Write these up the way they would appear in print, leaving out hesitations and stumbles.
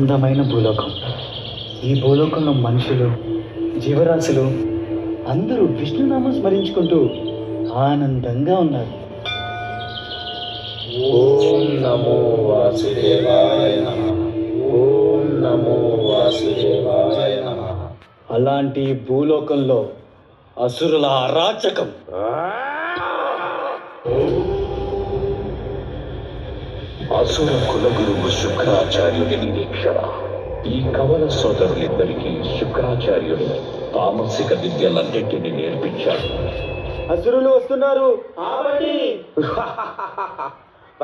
అందమైన భూలోకం. ఈ భూలోకంలో మనుషులు, జీవరాశులు అందరూ విష్ణునామం స్మరించుకుంటూ ఆనందంగా ఉన్నారు. ఓం నమో వాసుదేవాయ నమః. ఓం నమో వాసుదేవాయ నమః. అలాంటి భూలోకంలో అసురుల అరాచకం. అసుర కులగురువు శుక్రాచార్యుడి నిరీక్షణ. ఈ కవల సోదరులిద్దరికీ శుక్రాచార్యుడు తామసిక విద్యలన్నింటినీ నేర్పించాడు. అసురులు వస్తున్నారు.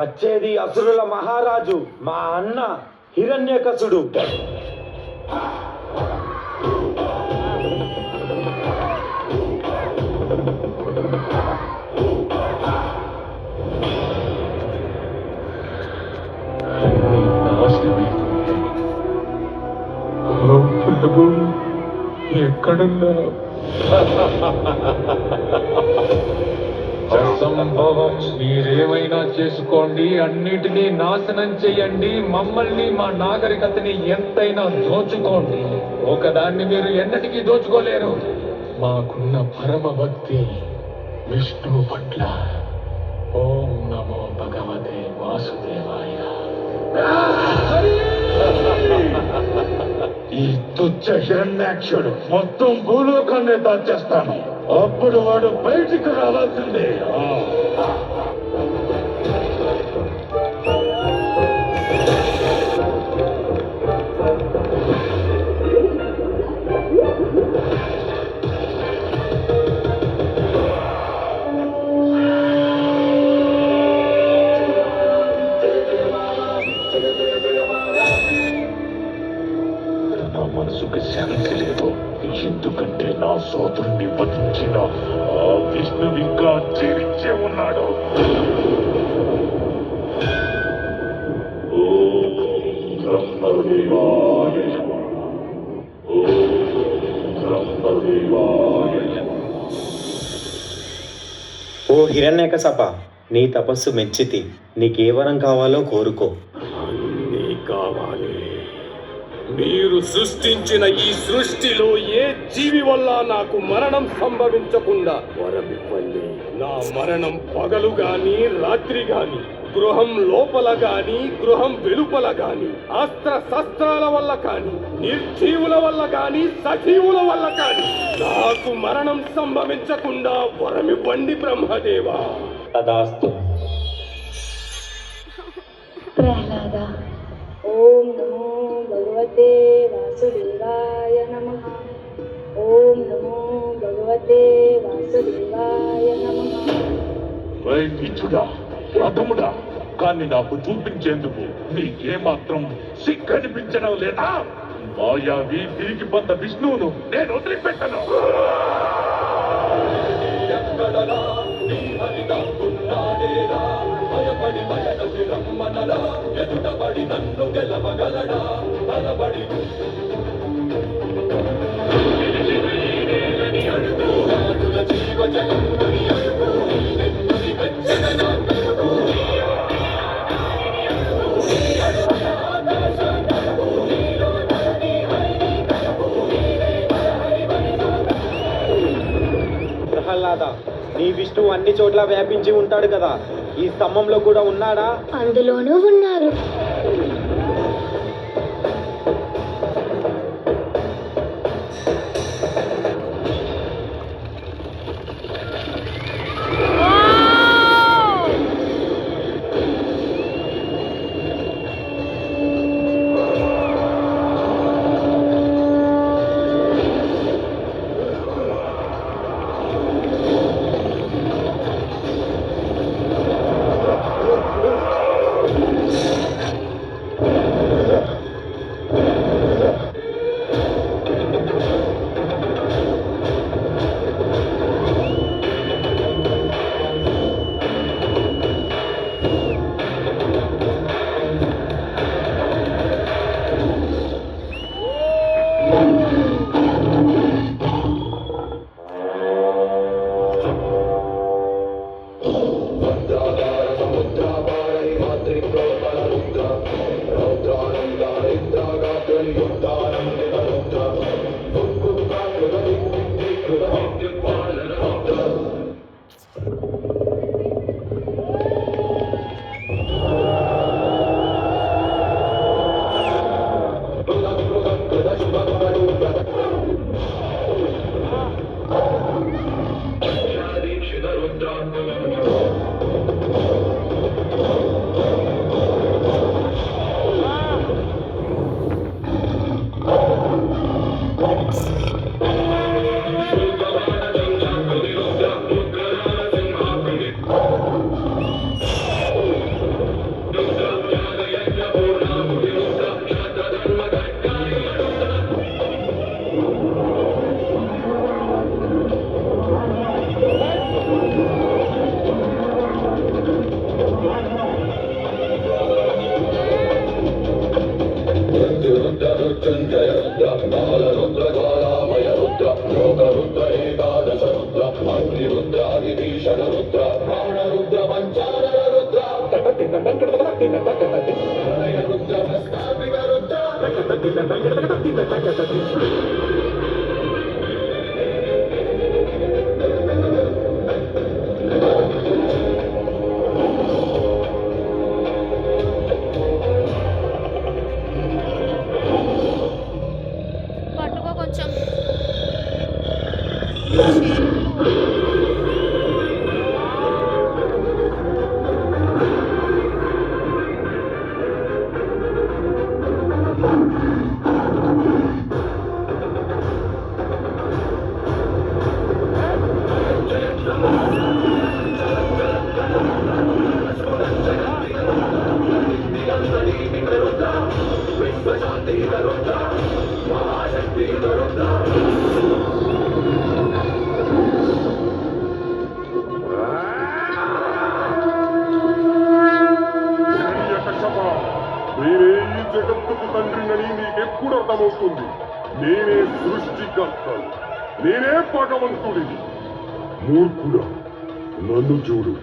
వచ్చేది అసురుల మహారాజు, మా అన్న హిరణ్యకశుడు. ప్రభు, ఎక్కడున్నా అసంభవం. మీరేమైనా చేసుకోండి, అన్నిటినీ నాశనం చెయ్యండి, మమ్మల్ని మా నాగరికతని ఎంతైనా దోచుకోండి. ఒకదాన్ని మీరు ఎన్నటికీ దోచుకోలేరు. మాకున్న పరమ భక్తి విష్ణువు పట్ల. ఓం నమో భగవతే వాసుదేవాయ. ఈ తుచ్చ హిరణ్యాక్షుడు మొత్తం భూలోకాన్ని దాచేస్తాను. అప్పుడు వాడు బయటికి రావాల్సిందే. నా మనసుకు శాంతి లేదు. ఎందుకంటే నా సోదరుణ్ణి వధించిన ఆ విష్ణు ఇంకా జీవించే ఉన్నాడు. ఓ హిరణ్యకశప, నీ తపస్సు మెచ్చితి. నీకే వరం కావాలో కోరుకో. అన్నీ కావాలి. మీరు సృష్టించిన ఈ సృష్టిలో ఏ జీవి వల్ల నాకు మరణం సంభవించకుండా వరమివ్వండి. నా మరణం పగలు గాని రాత్రి గాని, గృహం లోపల గాని గృహం వెలుపల గాని, అస్త్ర శస్త్రాల వల్ల కాని, నిర్జీవుల వల్ల కాని, సజీవుల వల్ల కాని నాకు మరణం సంభవించకుండా వరమివ్వండి బ్రహ్మదేవా. తదాస్తు. ప్రహ్లాద. ఓం నమో భగవతే వాసుదేవాయ నమః. ఓం నమో భగవతే వాసుదేవాయ నమః. నీచుడా, అధముడా, కానీ నాకు చూపించేందుకు నీకేమాత్రం సిగ్గనిపించడం లేదా? మాయావి తిరిగి పొంద విష్ణువును నేను వదిలిపెట్టను. ప్రహ్లాద, నీ విష్ణువు అన్ని చోట్ల వ్యాపించి ఉంటాడు కదా, ఈ స్తంభంలో కూడా ఉన్నాడా? అందులోనూ ఉన్నారు. పట్టుకో కొంచెం. నేనే ఈ జగత్తుకు తండ్రినని నీకెప్పుడు అర్థమవుతుంది? నేనే సృష్టికర్తను, నేనే భగవంతుడిని. మూర్ఖుడా, నన్ను చూడు.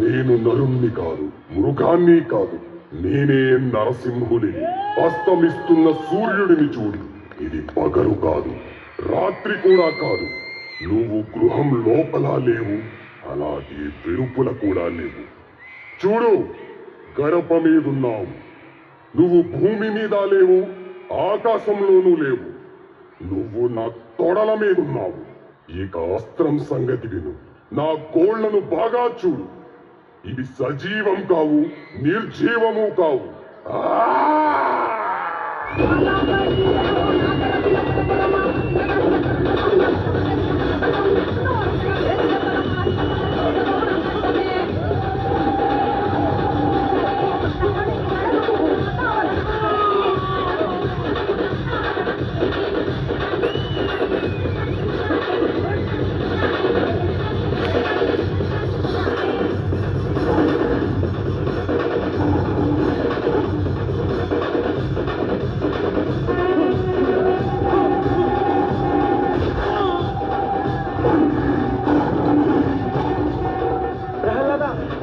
నేను నరుణ్ణి కాదు, మృగాన్ని కాదు. నేనే నరసింహుడిని. అస్తమిస్తున్న సూర్యుడిని చూడు. ఇది పగలు కాదు, రాత్రి కూడా కాదు. నువ్వు గృహం లోపల లేవు, అలాగే వెలుపుల కూడా లేవు. చూడు, గడప మీదున్నావు. నువ్వు భూమి మీద లేవు, ఆకాశంలోనూ లేవు. నువ్వు నా తొడల మీదున్నావు. ఇక అస్త్రం సంగతి విను. నా గోళ్లను బాగా చూడు. ఇవి సజీవం కావు, నిర్జీవము కావు.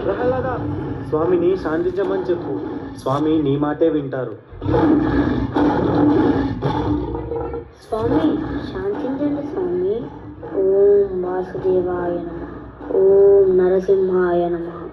ప్రహ్లాద, స్వామిని శాంతించమని చెప్పు. స్వామి నీ మాటే వింటారు. స్వామి శాంతించండి స్వామి. ఓం వాసుదేవాయ నమః. ఓం నరసింహాయ నమః.